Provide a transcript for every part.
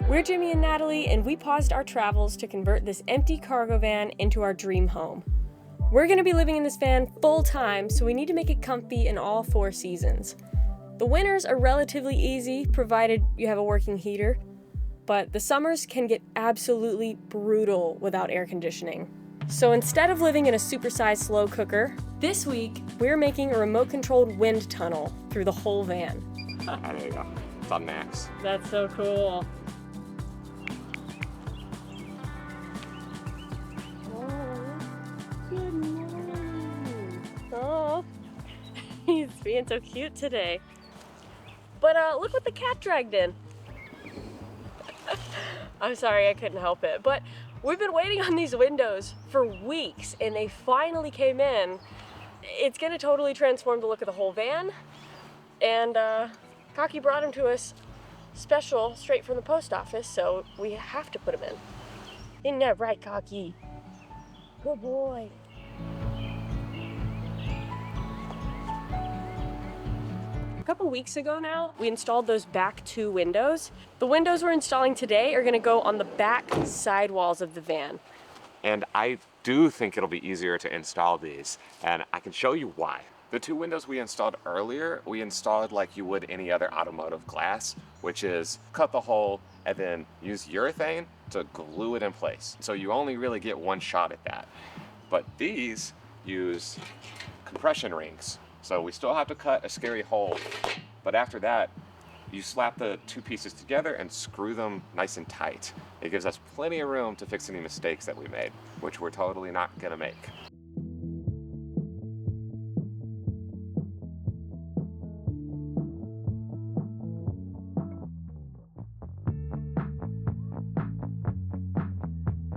We're Jimmy and Natalie, and we paused our travels to convert this empty cargo van into our dream home. We're gonna be living in this van full time, so we need to make it comfy in all 4 seasons. The winters are relatively easy, provided you have a working heater, but the summers can get absolutely brutal without air conditioning. So instead of living in a supersized slow cooker, this week we're making a remote-controlled wind tunnel through the whole van. There you go. It's on Max. That's so cool. Good morning. Oh, he's being so cute today. But look what the cat dragged in. I'm sorry, I couldn't help it. But we've been waiting on these windows for weeks, and they finally came in. It's gonna totally transform the look of the whole van. And Cocky brought them to us special, straight from the post office, so we have to put them in. Isn't that right, Cocky? Good boy. A couple weeks ago now, we installed those back 2 windows. The windows we're installing today are gonna go on the back sidewalls of the van. And I do think it'll be easier to install these, and I can show you why. The 2 windows we installed earlier, we installed like you would any other automotive glass, which is cut the hole and then use urethane to glue it in place. So you only really get one shot at that. But these use compression rings. So we still have to cut a scary hole, but after that, you slap the 2 pieces together and screw them nice and tight. It gives us plenty of room to fix any mistakes that we made, which we're totally not gonna make.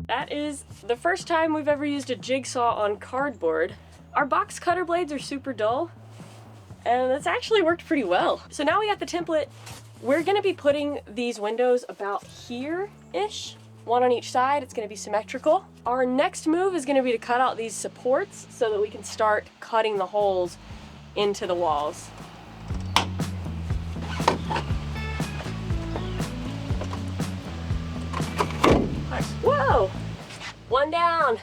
That is the first time we've ever used a jigsaw on cardboard. Our box cutter blades are super dull, and it's actually worked pretty well. So now we got the template. We're gonna be putting these windows about here-ish, 1 on each side. It's gonna be symmetrical. Our next move is gonna be to cut out these supports so that we can start cutting the holes into the walls. Nice. Whoa! 1 down.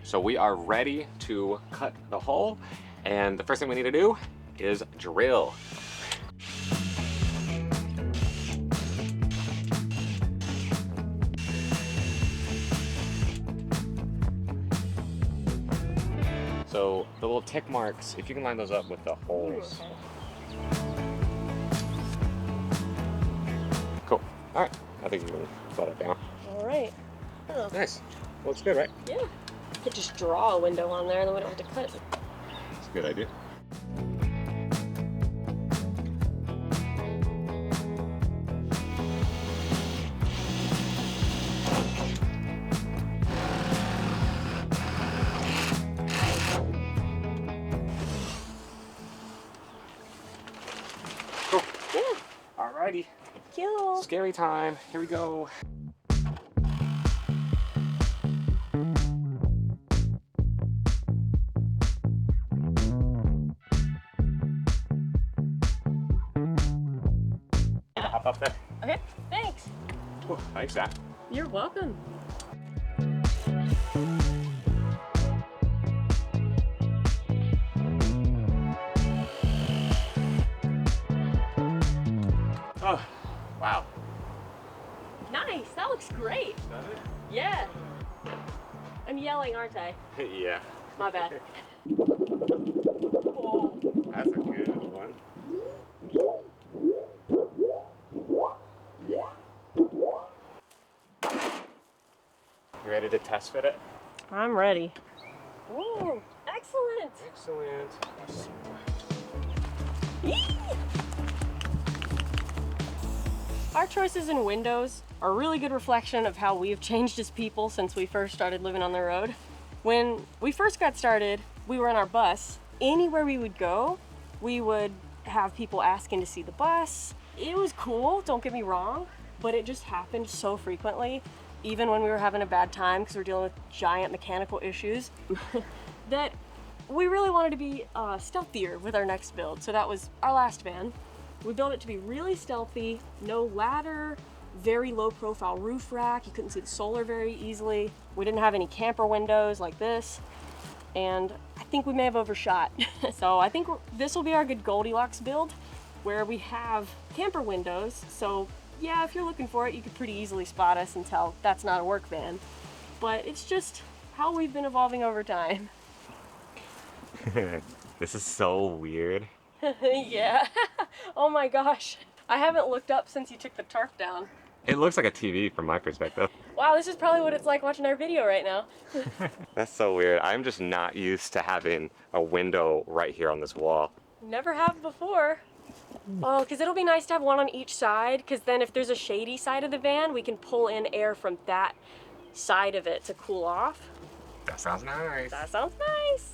So we are ready to cut the hole, and the first thing we need to do is drill. So the little tick marks, if you can line those up with the holes. Cool. All right. I think we can put it down. All right. Oh. Nice. Looks good, right? Yeah. Could just draw a window on there and then we don't have to cut it. That's a good idea. Cool. Yeah. Alrighty. Cute. Scary time. Here we go. Hop up there. Okay, thanks. Ooh, thanks, Zach. You're welcome. Oh, wow. Nice, that looks great. Does it? Yeah. I'm yelling, aren't I? Yeah. My bad. That's a good one. You ready to test fit it? I'm ready. Whoa, excellent. Excellent. Yee! Our choices in windows are a really good reflection of how we have changed as people since we first started living on the road. When we first got started, we were on our bus. Anywhere we would go, we would have people asking to see the bus. It was cool, don't get me wrong, but it just happened so frequently, even when we were having a bad time because we're dealing with giant mechanical issues, that we really wanted to be stealthier with our next build. So that was our last van. We built it to be really stealthy, no ladder, very low profile roof rack. You couldn't see the solar very easily. We didn't have any camper windows like this. And I think we may have overshot. So I think this will be our good Goldilocks build, where we have camper windows. So yeah, if you're looking for it, you could pretty easily spot us and tell that's not a work van. But it's just how we've been evolving over time. This is so weird. Yeah. Oh my gosh. I haven't looked up since you took the tarp down. It looks like a TV from my perspective. Wow, this is probably what it's like watching our video right now. That's so weird. I'm just not used to having a window right here on this wall. Never have before. Oh, because it'll be nice to have one on each side, because then if there's a shady side of the van, we can pull in air from that side of it to cool off. That sounds nice. That sounds nice.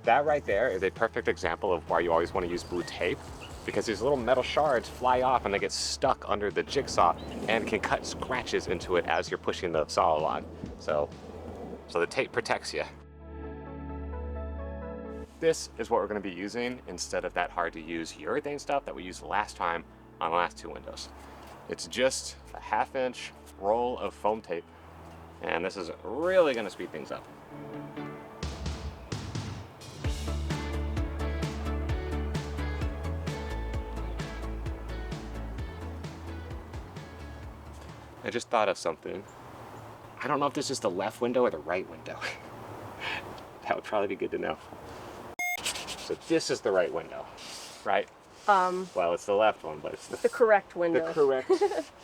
That right there is a perfect example of why you always want to use blue tape, because these little metal shards fly off and they get stuck under the jigsaw and can cut scratches into it as you're pushing the saw along. So the tape protects you. This is what we're going to be using instead of that hard to use urethane stuff that we used last time on the last two windows. It's just a 1/2 inch roll of foam tape, and this is really going to speed things up. I just thought of something. I don't know if this is the left window or the right window. That would probably be good to know. So this is the right window, right? Well, it's the left one, but it's The correct window. the correct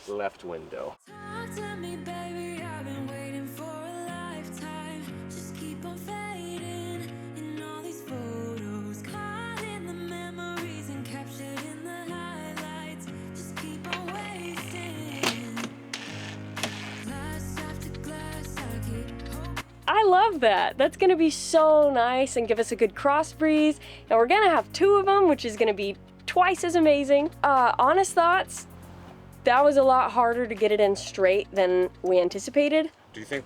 left window. Talk to me, baby, I've been waiting for a lifetime. Just keep on fading in all these photos, caught in the memories and captured in the highlights. Just keep on wasting. Glass after glass, I keep hoping. I love that. That's gonna be so nice and give us a good cross breeze. And we're gonna have 2 of them, which is gonna be twice as amazing. Honest thoughts, that was a lot harder to get it in straight than we anticipated. Do you think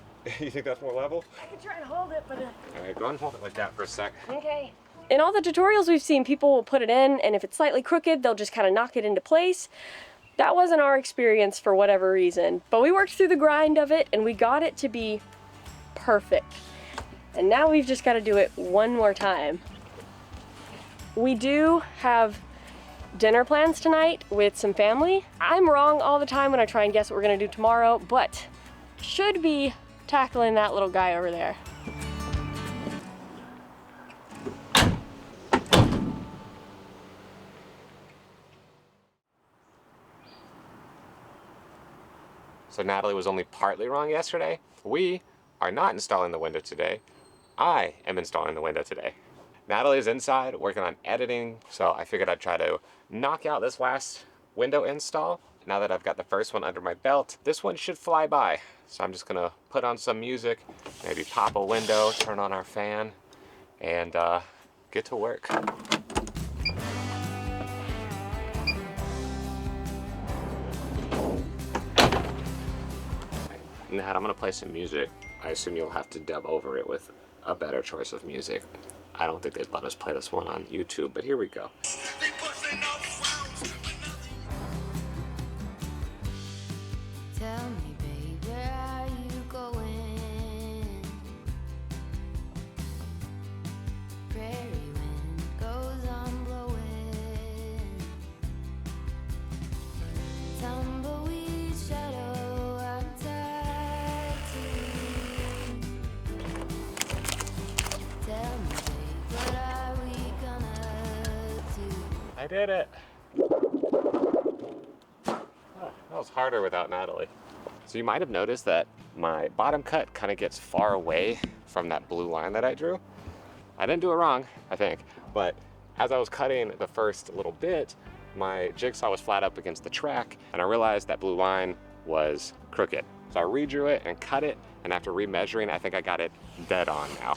that's more level? I can try and hold it, but... All right, go ahead and hold it like that for a sec. Okay. In all the tutorials we've seen, people will put it in, and if it's slightly crooked, they'll just kind of knock it into place. That wasn't our experience for whatever reason, but we worked through the grind of it, and we got it to be perfect. And now we've just got to do it one more time. We do have dinner plans tonight with some family. I'm wrong all the time when I try and guess what we're gonna do tomorrow, but should be tackling that little guy over there. So Natalie was only partly wrong yesterday. We are not installing the window today. I am installing the window today. Natalie's inside working on editing, so I figured I'd try to knock out this last window install. Now that I've got the first one under my belt, this one should fly by. So I'm just gonna put on some music, maybe pop a window, turn on our fan, and get to work. Nat, I'm gonna play some music. I assume you'll have to dub over it with a better choice of music. I don't think they'd let us play this one on YouTube, but here we go. Tell me, babe, where are you going? Prairie wind goes on blowing. Tumbleweed shadow, I'm tied to you. Tell me, babe, what are we gonna do? I did it. That was harder without Natalie. So you might have noticed that my bottom cut kind of gets far away from that blue line that I drew. I didn't do it wrong, I think, but as I was cutting the first little bit, my jigsaw was flat up against the track, and I realized that blue line was crooked. So I redrew it and cut it, and after remeasuring, I think I got it dead on now.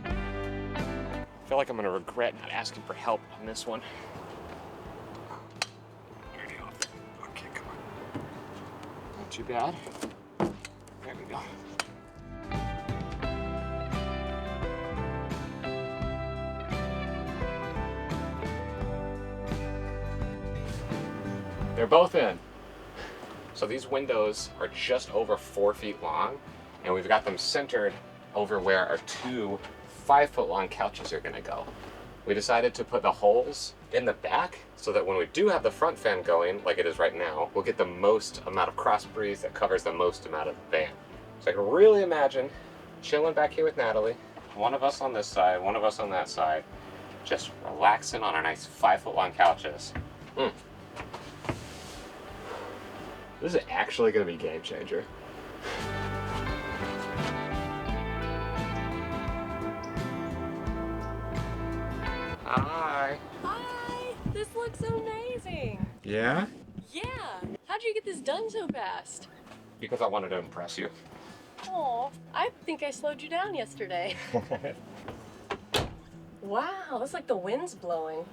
I feel like I'm gonna regret not asking for help on this one. Okay, come on. Not too bad. There we go. They're both in. So these windows are just over 4 feet long, and we've got them centered over where our 2 5-foot-long couches are gonna go. We decided to put the holes in the back so that when we do have the front fan going, like it is right now, we'll get the most amount of cross breeze that covers the most amount of the van. So I can really imagine chilling back here with Natalie, one of us on this side, one of us on that side, just relaxing on our nice 5-foot-long couches. This is actually gonna be a game changer. Hi. Hi! This looks amazing! Yeah? Yeah! How'd you get this done so fast? Because I wanted to impress you. Oh, I think I slowed you down yesterday. Wow, it's like the wind's blowing.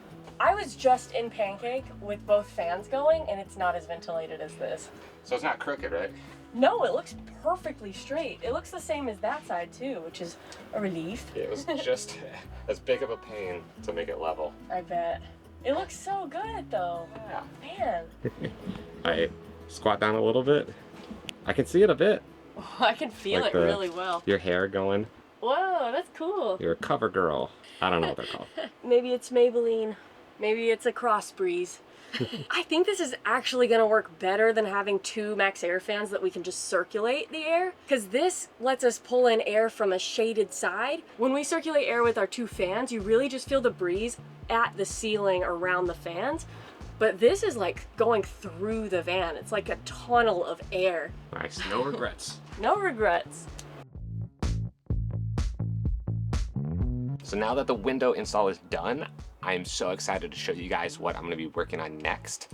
I was just in Pancake with both fans going, and it's not as ventilated as this. So it's not crooked, right? No, it looks perfectly straight. It looks the same as that side too, which is a relief. It was just as big of a pain to make it level. I bet. It looks so good though. Yeah. Man. I squat down a little bit. I can see it a bit. Oh, I can feel Like it really well. Your hair going. Whoa, that's cool. You're a cover girl. I don't know what they're called. Maybe it's Maybelline. Maybe it's a cross breeze. I think this is actually gonna work better than having 2 MaxxAir fans that we can just circulate the air, because this lets us pull in air from a shaded side. When we circulate air with our 2 fans, you really just feel the breeze at the ceiling around the fans. But this is like going through the van. It's like a tunnel of air. Nice, no regrets. No regrets. So now that the window install is done, I'm so excited to show you guys what I'm gonna be working on next.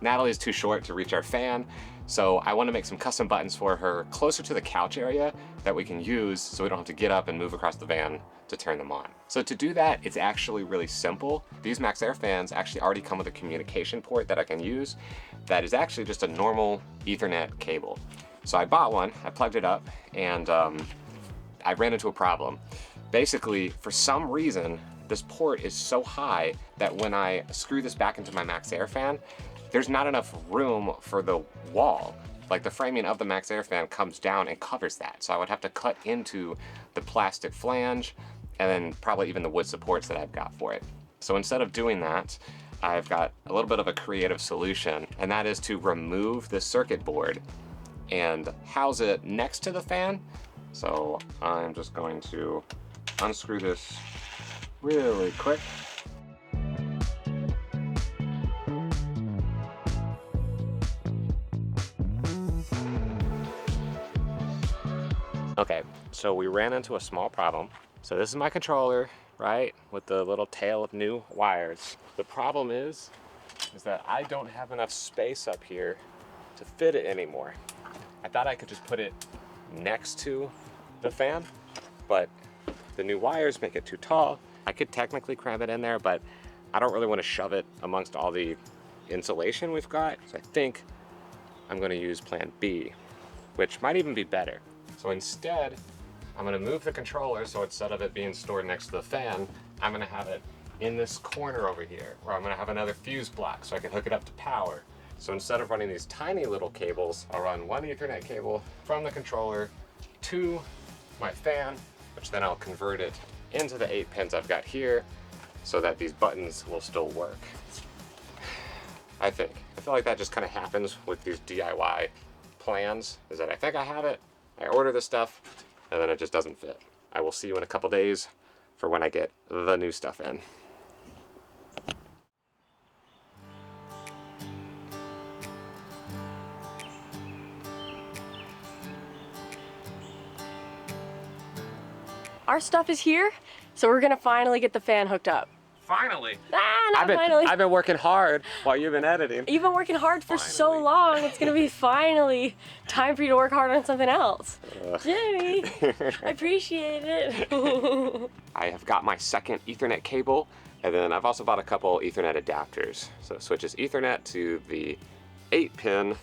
Natalie is too short to reach our fan, so I wanna make some custom buttons for her closer to the couch area that we can use so we don't have to get up and move across the van to turn them on. So to do that, it's actually really simple. These MaxxAir fans actually already come with a communication port that I can use that is actually just a normal Ethernet cable. So I bought one, I plugged it up, and I ran into a problem. Basically, for some reason, this port is so high that when I screw this back into my MaxxAir fan, there's not enough room for the wall. Like the framing of the MaxxAir fan comes down and covers that. So I would have to cut into the plastic flange and then probably even the wood supports that I've got for it. So instead of doing that, I've got a little bit of a creative solution, and that is to remove the circuit board and house it next to the fan. So I'm just going to unscrew this really quick. Okay, so we ran into a small problem. So this is my controller, right, with the little tail of new wires. The problem is that I don't have enough space up here to fit it anymore. I thought I could just put it next to the fan, but the new wires make it too tall. I could technically cram it in there, but I don't really want to shove it amongst all the insulation we've got. So I think I'm going to use plan B, which might even be better. So instead, I'm going to move the controller, so instead of it being stored next to the fan, I'm going to have it in this corner over here, where I'm going to have another fuse block so I can hook it up to power. So instead of running these tiny little cables, I'll run one Ethernet cable from the controller to my fan, which then I'll convert it into the 8 pins I've got here so that these buttons will still work. I feel like that just kind of happens with these DIY plans, is that I think I have it, I order the stuff, and then it just doesn't fit. I will see you in a couple days for when I get the new stuff in. Our stuff is here, so we're gonna finally get the fan hooked up. Finally. Ah, not finally. I've been working hard while you've been editing. You've been working hard for so Finally. long. It's gonna be finally time for you to work hard on something else. Jimmy, I appreciate it. I have got my second Ethernet cable, and then I've also bought a couple Ethernet adapters. So it switches Ethernet to the 8-pin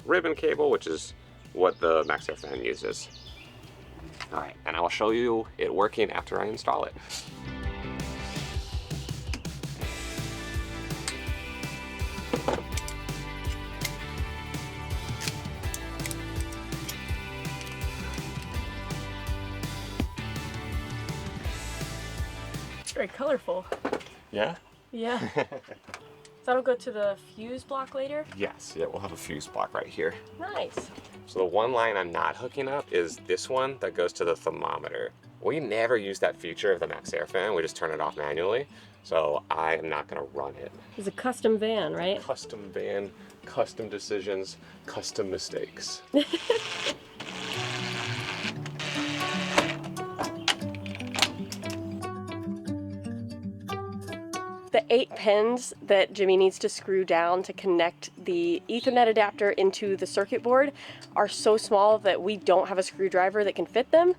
ribbon cable, which is what the MaxxAir Fan uses. All right, and I will show you it working after I install it. It's very colorful. Yeah? Yeah. That'll go to the fuse block later? Yes, yeah, we'll have a fuse block right here. Nice. So the one line I'm not hooking up is this one that goes to the thermometer. We never use that feature of the MaxxAir Fan, we just turn it off manually. So I am not gonna run it. It's a custom van, right? Custom van, custom decisions, custom mistakes. The 8 pins that Jimmy needs to screw down to connect the Ethernet adapter into the circuit board are so small that we don't have a screwdriver that can fit them,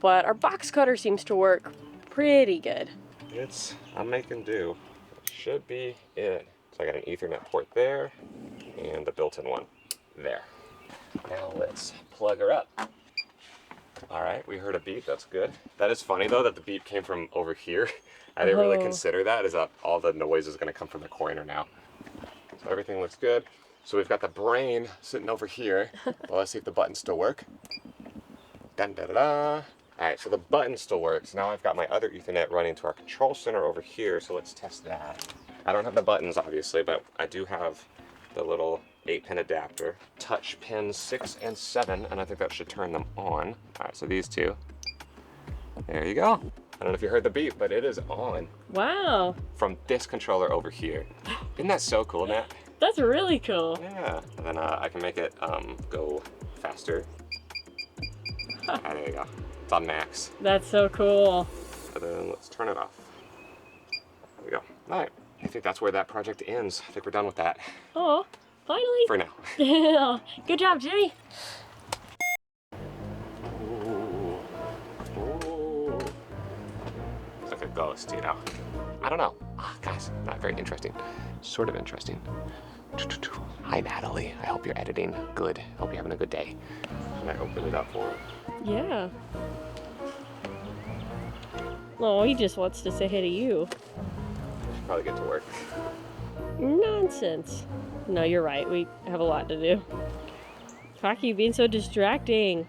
but our box cutter seems to work pretty good. I'm making do. It should be it. So I got an Ethernet port there and the built-in one there. Now let's plug her up. All right, we heard a beep, that's good. That is funny though that the beep came from over here. I didn't really consider that, is that all the noise is gonna come from the corner now. So everything looks good. So we've got the brain sitting over here. Well, let's see if the buttons still work. Dun, da, da, da. All right, so the button still works. Now I've got my other Ethernet running to our control center over here, so let's test that. I don't have the buttons, obviously, but I do have the little 8-pin adapter. Touch pins 6 and 7, and I think that should turn them on. All right, so these two. There you go. I don't know if you heard the beep, but it is on. Wow. From this controller over here. Isn't that so cool, Nat? That's really cool. Yeah. And then I can make it go faster. There you go. It's on max. That's so cool. And then let's turn it off. There we go. All right. I think that's where that project ends. I think we're done with that. Oh, finally. For now. Good job, Jimmy. It's like a ghost, you know? I don't know. Guys, not very interesting. Sort of interesting. Hi, Natalie. I hope you're editing good. Hope you're having a good day. Can I open it up for him? Yeah. Oh, he just wants to say hey to you. Should probably get to work. Nonsense. No, you're right. We have a lot to do. Fuck you being so distracting.